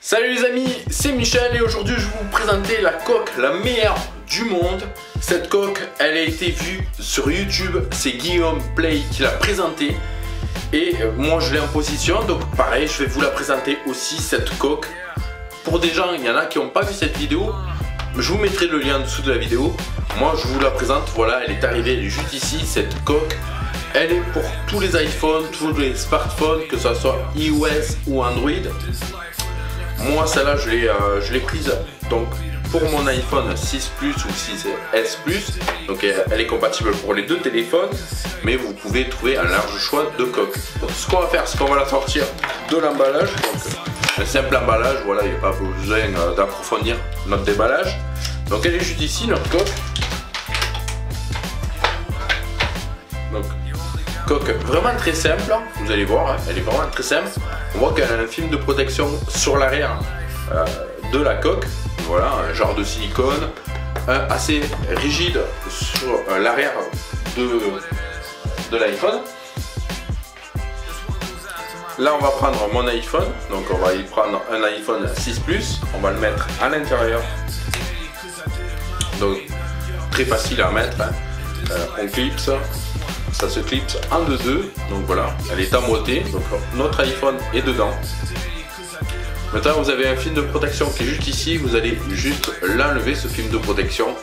Salut les amis, c'est Michel et aujourd'hui je vais vous présenter la coque la meilleure du monde. Cette coque, elle a été vue sur YouTube, c'est Guillaume Play qui l'a présentée. Et moi je l'ai en position, donc pareil, je vais vous la présenter aussi cette coque. Pour des gens, il y en a qui n'ont pas vu cette vidéo, je vous mettrai le lien en dessous de la vidéo. Moi je vous la présente, voilà, elle est arrivée, elle est juste ici, cette coque. Elle est pour tous les iPhones, tous les smartphones, que ce soit iOS ou Android. Moi celle-là je l'ai prise donc pour mon iPhone 6 Plus ou 6S Plus. Donc elle est compatible pour les deux téléphones, mais vous pouvez trouver un large choix de coques. Donc ce qu'on va faire, c'est qu'on va la sortir de l'emballage. Donc un simple emballage, voilà, il n'y a pas besoin d'approfondir notre déballage. Donc elle est juste ici, notre coque. Donc coque vraiment très simple, vous allez voir, hein, elle est vraiment très simple. On voit qu'elle a un film de protection sur l'arrière de la coque, voilà, un genre de silicone assez rigide sur l'arrière de l'iPhone. Là on va prendre mon iPhone, donc on va y prendre un iPhone 6 Plus, on va le mettre à l'intérieur, donc très facile à mettre, hein. On clipse. Ça se clipse en deux, donc voilà, elle est emboîtée, donc notre iPhone est dedans. Maintenant vous avez un film de protection qui est juste ici, vous allez juste l'enlever, ce film de protection.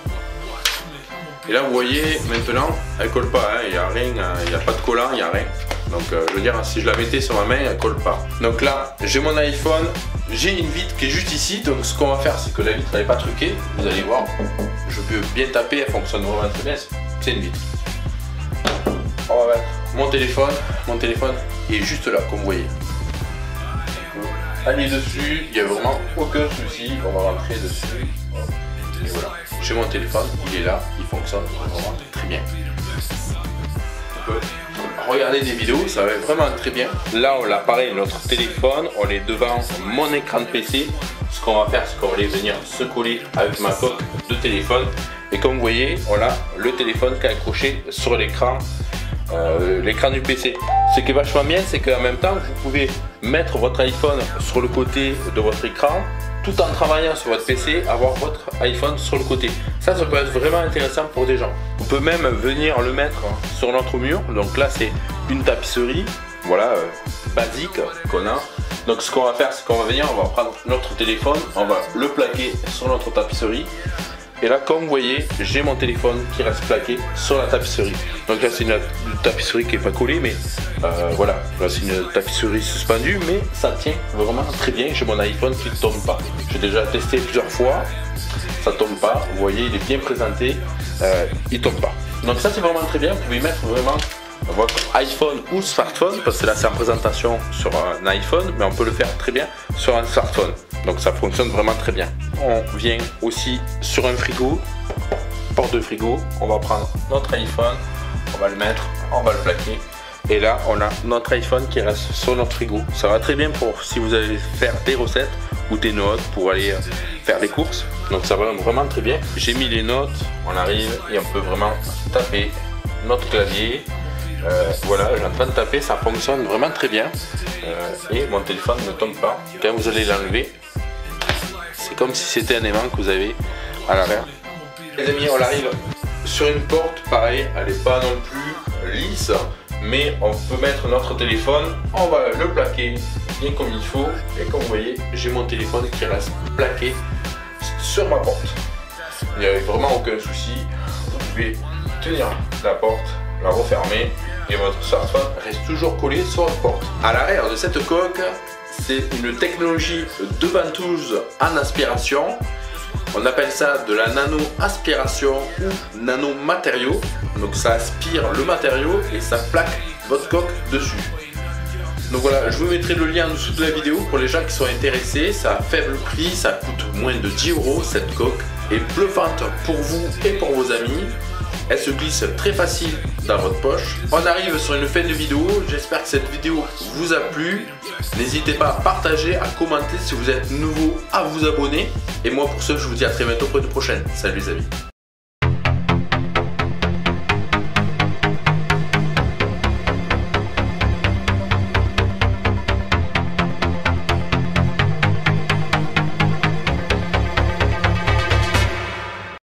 Et là vous voyez, maintenant elle colle pas, hein, il n'y a rien, il n'y a pas de collant, il n'y a rien. Donc je veux dire, si je la mettais sur ma main, elle colle pas. Donc là j'ai mon iPhone, j'ai une vitre qui est juste ici, donc ce qu'on va faire c'est que la vitre n'est pas truquée, vous allez voir, je peux bien taper, elle fonctionne vraiment très bien, c'est une vitre. On va mettre mon téléphone est juste là, comme vous voyez. Aller dessus, il n'y a vraiment aucun souci, on va rentrer dessus. Et voilà, j'ai mon téléphone, il est là, il fonctionne vraiment très bien. On peut regarder des vidéos, ça va vraiment très bien. Là on a pareil, notre téléphone, on est devant mon écran de PC. Ce qu'on va faire, c'est qu'on va venir se coller avec ma coque de téléphone. Et comme vous voyez, on a le téléphone qui est accroché sur l'écran. L'écran du PC. Ce qui est vachement bien, c'est qu'en même temps vous pouvez mettre votre iPhone sur le côté de votre écran tout en travaillant sur votre PC, avoir votre iPhone sur le côté. Ça peut être vraiment intéressant pour des gens. On peut même venir le mettre sur notre mur. Donc là c'est une tapisserie, voilà, basique qu'on a. Donc ce qu'on va faire, c'est qu'on va venir, on va prendre notre téléphone, on va le plaquer sur notre tapisserie. Et là, comme vous voyez, j'ai mon téléphone qui reste plaqué sur la tapisserie. Donc là, c'est une tapisserie qui n'est pas collée, mais voilà. Là, c'est une tapisserie suspendue, mais ça tient vraiment très bien. J'ai mon iPhone qui ne tombe pas. J'ai déjà testé plusieurs fois, ça ne tombe pas. Vous voyez, il est bien présenté, il ne tombe pas. Donc ça, c'est vraiment très bien. Vous pouvez mettre vraiment votre iPhone ou smartphone, parce que là, c'est en présentation sur un iPhone, mais on peut le faire très bien sur un smartphone. Donc ça fonctionne vraiment très bien. On vient aussi sur un frigo, porte de frigo, on va prendre notre iPhone, on va le mettre, on va le plaquer. Et là on a notre iPhone qui reste sur notre frigo. Ça va très bien pour si vous allez faire des recettes ou des notes pour aller faire des courses. Donc ça va vraiment très bien. J'ai mis les notes, on arrive et on peut vraiment taper notre clavier. Voilà, j'ai en train de taper, ça fonctionne vraiment très bien. Et mon téléphone ne tombe pas. Quand vous allez l'enlever, c'est comme si c'était un aimant que vous avez à l'arrière. Les amis, on arrive sur une porte, pareil, elle n'est pas non plus lisse, mais on peut mettre notre téléphone, on va le plaquer bien comme il faut. Et comme vous voyez, j'ai mon téléphone qui reste plaqué sur ma porte. Il n'y a vraiment aucun souci. Vous pouvez tenir la porte, la refermer et votre smartphone reste toujours collé sur votre porte. À l'arrière de cette coque, c'est une technologie de ventouse en aspiration. On appelle ça de la nano-aspiration ou nano-matériau. Donc ça aspire le matériau et ça plaque votre coque dessus. Donc voilà, je vous mettrai le lien en dessous de la vidéo pour les gens qui sont intéressés. Ça a faible prix, ça coûte moins de 10 € cette coque. Et bluffante pour vous et pour vos amis. Elle se glisse très facile dans votre poche. On arrive sur une fin de vidéo. J'espère que cette vidéo vous a plu. N'hésitez pas à partager, à commenter si vous êtes nouveau, à vous abonner. Et moi pour ce, je vous dis à très bientôt pour une prochaine. Salut les amis.